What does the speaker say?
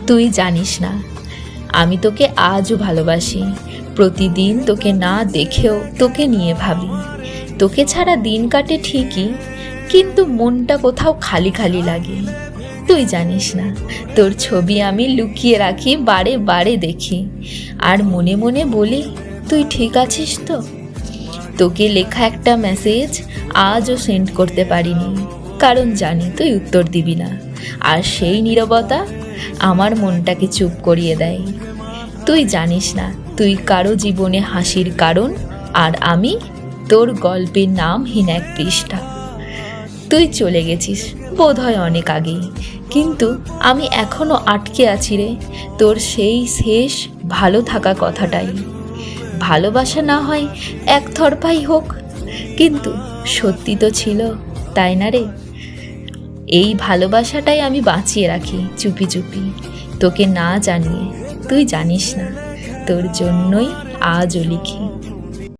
তুই জানিস না আমি তোকে আজও ভালোবাসি। প্রতিদিন তোকে না দেখেও তোকে নিয়ে ভাবি। তোকে ছাড়া দিন কাটে ঠিকই, কিন্তু মনটা কোথাও খালি খালি লাগে। তুই জানিস না তোর ছবি আমি লুকিয়ে রাখি, বারে বারে দেখি, আর মনে মনে বলি তুই ঠিক আছিস তো। তোকে লেখা একটা মেসেজ আজও সেন্ড করতে পারিনি, কারণ জানি তুই উত্তর দিবি না। আর সেই নীরবতা আমার মনটাকে চুপ করিয়ে দেয়। তুই জানিস না তুই কারো জীবনে হাসির কারণ, আর আমি তোর গল্পের নামহীন এক পৃষ্ঠা। তুই চলে গেছিস বোধহয় অনেক আগেই, কিন্তু আমি এখনো আটকে আছি রে তোর সেই শেষ ভালো থাকা কথাটাই। ভালোবাসা না হয় একতরফাই হোক, কিন্তু সত্যি তো ছিল, তাই না রে? এই ভালোবাসাটাই আমি বাঁচিয়ে রাখি চুপি চুপি, তোকে না জানিয়ে। তুই জানিস না তোর জন্যই আজও লিখি।